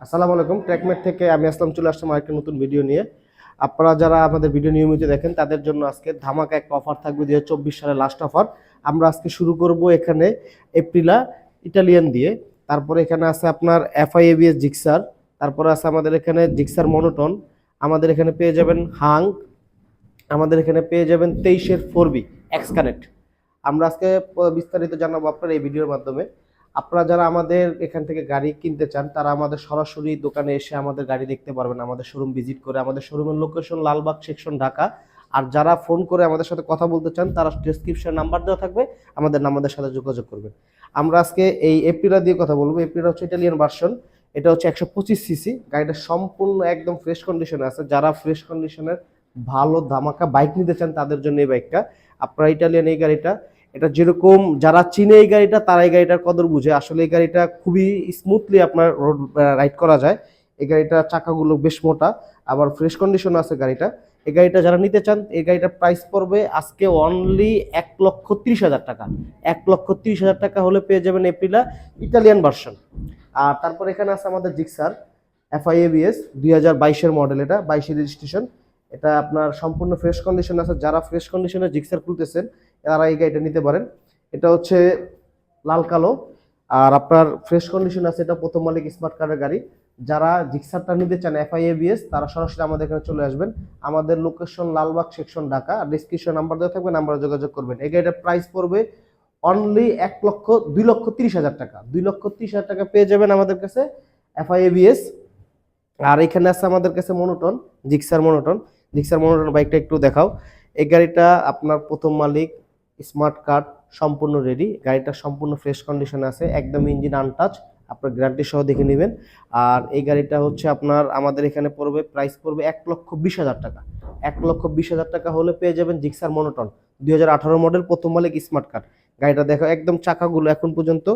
আসসালামু আলাইকুম। ট্র্যাকমেট থেকে আমি আসলাম, চলে আসলাম আরেকটা নতুন ভিডিও নিয়ে। আপনারা যারা আমাদের ভিডিও নিয়মিত দেখেন তাদের জন্য আজকে ধামাকা একটা অফার থাকবে, 2024 সালের লাস্ট অফার। আমরা আজকে শুরু করব এখানে এপ্রিলা ইটালিয়ান দিয়ে। তারপরে এখানে আছে আপনার FI ABS জিক্সার, তারপরে আছে আমাদের এখানে জিক্সার মনোটন, আমাদের এখানে পেয়ে যাবেন হাং, আমাদের এখানে পেয়ে যাবেন 23-এর 4B এক্স কানেক্ট। আমরা আজকে বিস্তারিত জানাবো আপনার এই ভিডিওর মাধ্যমে। আপনারা যারা আমাদের এখান থেকে গাড়ি কিনতে চান তারা আমাদের সরাসরি দোকানে এসে আমাদের গাড়ি দেখতে পারবেন, আমাদের শোরুম ভিজিট করে। আমাদের শোরুমের লোকেশন লালবাগ সেকশন, ঢাকা। আর যারা ফোন করে আমাদের সাথে কথা বলতে চান তারা ডেসক্রিপশনে নাম্বার দেওয়া থাকবে, আমাদের সাথে যোগাযোগ করবেন। আমরা আজকে এই এপ্রিলা দিয়ে কথা বলবো। এপ্রিলা হচ্ছে ইটালিয়ান ভার্সন, এটা হচ্ছে 125 সিসি। গাড়িটা সম্পূর্ণ একদম ফ্রেশ কন্ডিশনে আছে। যারা ফ্রেশ কন্ডিশনের ভালো ধামাকা বাইক নিতে চান তাদের জন্য এই বাইকটা। আপনারা ইটালিয়ান এই গাড়িটা, এটা যেরকম যারা চিনে এই গাড়িটা তারা এই গাড়িটার কদর বুঝে। আসলে এই গাড়িটা খুবই স্মুথলি আপনার রোড রাইড করা যায়। এই গাড়িটার চাকাগুলো বেশ মোটা, আবার ফ্রেশ কন্ডিশন আছে গাড়িটা। এই গাড়িটা যারা নিতে চান, এই গাড়িটার প্রাইস পড়বে আজকে অনলি 1,30,000 টাকা। 1,30,000 টাকা হলে পেয়ে যাবেন এপ্রিলা ইটালিয়ান ভার্সন। আর তারপর এখানে আছে আমাদের জিক্সার FI ABS 2022-এর মডেল, এটা 22-এর রেজিস্ট্রেশন। এটা আপনার সম্পূর্ণ ফ্রেশ কন্ডিশন আছে। যারা ফ্রেশ কন্ডিশনে জিক্সার খুলতেছেন তারা এই গাড়িটা নিতে পারেন। এটা হচ্ছে লাল কালো, আর আপনার ফ্রেশ কন্ডিশন আছে। এটা প্রথম মালিক স্মার্ট কার্ডের গাড়ি। যারা জিক্সারটা নিতে চান FI ABS তারা সরাসরি আমাদের এখানে চলে আসবেন। আমাদের লোকেশন লালবাগ সেকশন, ঢাকা। আর ডিসক্রিপশন নাম্বার দেওয়া থাকবে, নাম্বারে যোগাযোগ করবেন। এই গাড়িটার প্রাইস পড়বে অনলি 2,30,000 টাকা। 2,30,000 টাকা পেয়ে যাবেন আমাদের কাছে FI ABS। আর এখানে আছে আমাদের কাছে মনোটন, জিক্সার মনোটন বাইকটা একটু দেখাও। এই গাড়িটা আপনার প্রথম মালিক স্মার্ট কার্ড, সম্পূর্ণ রেডি। গাড়িটা সম্পূর্ণ ফ্রেশ কন্ডিশনে আছে, একদম ইঞ্জিন আনটাচ। আপনার গ্যারান্টি সহ দেখে নেবেন। আর এই গাড়িটা হচ্ছে আপনার আমাদের এখানে পড়বে, প্রাইস পড়বে 1,20,000 টাকা। 1,20,000 টাকা হলে পেয়ে যাবেন জিক্সার মনোটন 2018 মডেল, প্রথম মালিক স্মার্ট কার্ড। গাড়িটা দেখো, একদম চাকাগুলো এখন পর্যন্ত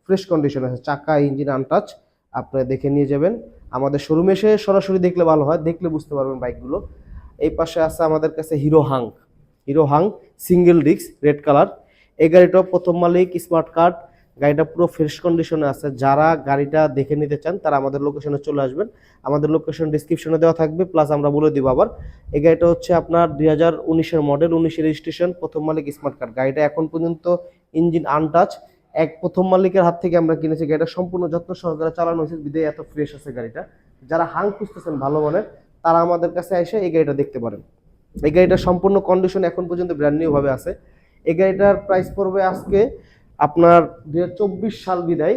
ফ্রেশ কন্ডিশনে আছে, চাকা ইঞ্জিন আনটাচ। আপনারা দেখে নিয়ে যাবেন। আমাদের শোরুমে এসে সরাসরি দেখলে ভালো হয়, দেখলে বুঝতে পারবেন বাইকগুলো। এই পাশে আছে আমাদের কাছে hero Hang single disc red colour. এই গাড়িটাও প্রথম মালিক স্মার্ট কার্ড। গাড়িটা পুরো ফ্রেশ কন্ডিশনে আছে। যারা গাড়িটা দেখে নিতে চান তারা আমাদের লোকেশনে চলে আসবেন। আমাদের লোকেশন ডিসক্রিপশনে দেওয়া থাকবে, প্লাস আমরা বলে দিব আবার। এই গাড়িটা হচ্ছে আপনার 2019-এর মডেল, 19-এর রেজিস্ট্রেশন, প্রথম মালিক স্মার্ট কার্ড। গাড়িটা এখন পর্যন্ত ইঞ্জিন আনটাচ। প্রথম মালিকের হাত থেকে আমরা কিনেছি। গাড়িটা সম্পূর্ণ যত্ন সহকারে চালানো হয়েছে, বিদায় এত ফ্রেশ আছে গাড়িটা। যারা হাং খুঁজতেছেন ভালো মানের তারা আমাদের কাছে এসে এই গাড়িটা দেখতে পারেন। এই গাড়িটার সম্পূর্ণ কন্ডিশন এখন পর্যন্ত ব্র্যান্ড নিউ ভাবে আছে। এই গাড়িটার প্রাইস পড়বে আজকে আপনার 2024 সাল বিদায়।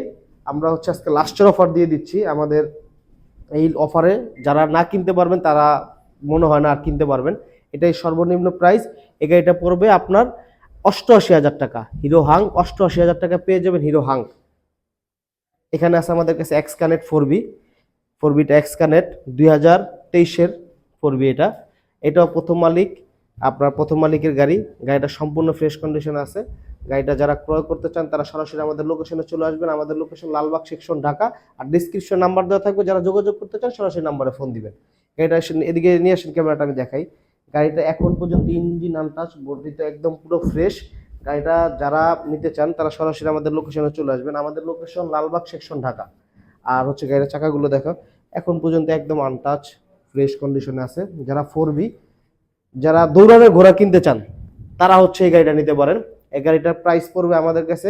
আমরা হচ্ছে আজকে লাস্টের অফার দিয়ে দিচ্ছি। আমাদের এই অফারে যারা না কিনতে পারবেন তারা মনে হয় না আর কিনতে পারবেন। এটাই সর্বনিম্ন প্রাইস। এই গাড়িটা পড়বে আপনার 88,000 টাকা। হিরো হাং 88,000 টাকা পেয়ে যাবেন হিরো হাং। এখানে আছে আমাদের কাছে এক্স কানেক্ট 4বিটা এক্স কানেক্ট 2023-এর 4বি। এটাও প্রথম মালিক, আপনার প্রথম মালিকের গাড়ি। গাড়িটা সম্পূর্ণ ফ্রেশ কন্ডিশনে আছে। গাড়িটা যারা ক্রয় করতে চান তারা সরাসরি আমাদের লোকেশনে চলে আসবেন। আমাদের লোকেশন লালবাগ সেকশন, ঢাকা। আর ডিসক্রিপশন নাম্বার দেওয়া থাকবে, যারা যোগাযোগ করতে চান সরাসরি নাম্বারে ফোন দিবেন। গাড়িটা এদিকে নিয়ে আসেন, ক্যামেরাটা আমি দেখাই। গাড়িটা এখন পর্যন্ত ইঞ্জিন আনটাচ, বডিটা একদম পুরো ফ্রেশ। গাড়িটা যারা নিতে চান তারা সরাসরি আমাদের লোকেশনে চলে আসবেন। আমাদের লোকেশন লালবাগ সেকশন, ঢাকা। আর হচ্ছে গাড়ির চাকাগুলো দেখো, এখন পর্যন্ত একদম আনটাচ ফ্রেশ কন্ডিশনে আছে। যারা 4বি, যারা দৌড়ানোর ঘোড়া কিনতে চান তারা হচ্ছে এই গাড়িটা নিতে পারেন। এই গাড়িটার প্রাইস পড়বে আমাদের কাছে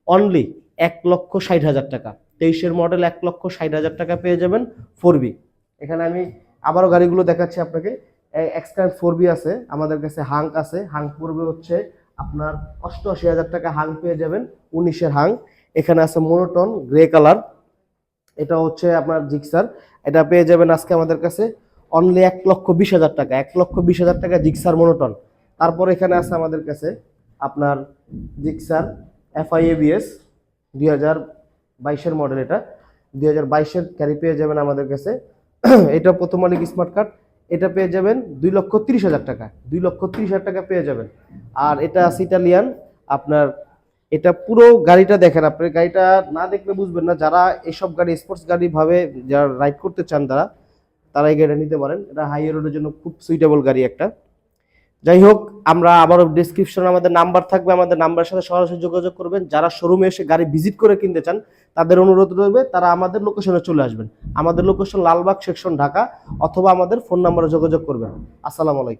অনলি 1,60,000 টাকা। 23-এর মডেল, 1,60,000 টাকা পেয়ে যাবেন 4বি। এখানে আমি আবারও গাড়িগুলো দেখাচ্ছি আপনাকে। এক্সট্রান 4বি আছে আমাদের কাছে, হাং আছে। হাং পড়বে হচ্ছে আপনার 88,000 টাকা। হাং পেয়ে যাবেন 19-এর হাং। এখানে আছে মনোটন গ্রে কালার, এটা হচ্ছে আপনার জিক্সার। এটা পেয়ে যাবেন আজকে আমাদের কাছে অনলি 1,20,000 টাকা। 1,20,000 টাকা জিক্সার মনোটন। তারপর এখানে আছে আমাদের কাছে আপনার জিক্সার FI ABS 2022-এর মডেল। এটা 2022-এর গাড়ি পেয়ে যাবেন আমাদের কাছে। এটা প্রথম মালিক স্মার্ট কার্ড। এটা পেয়ে যাবেন 2,30,000 টাকা। 2,30,000 টাকা পেয়ে যাবেন। আর এটা আছে ইটালিয়ান আপনার। এটা পুরো গাড়িটা দেখেন, আপনি গাড়িটা না দেখলে বুঝবেন না। যারা এসব গাড়ি স্পোর্টস গাড়ি ভাবে যারা রাইড করতে চান তারা তারা এই গাড়িটা নিতে পারেন। এটা হাইওয়ে রোডের জন্য খুব সুইটেবল গাড়ি একটা। যাই হোক, আমরা আবারও ডিসক্রিপশনে আমাদের নাম্বার থাকবে, আমাদের নাম্বারের সাথে সরাসরি যোগাযোগ করবেন। যারা শোরুমে এসে গাড়ি ভিজিট করে কিনতে চান তাদের অনুরোধ রইবে তারা আমাদের লোকেশনে চলে আসবেন। আমাদের লোকেশন লালবাগ সেকশন ঢাকা, অথবা আমাদের ফোন নাম্বারে যোগাযোগ করবেন। আসসালামু আলাইকুম।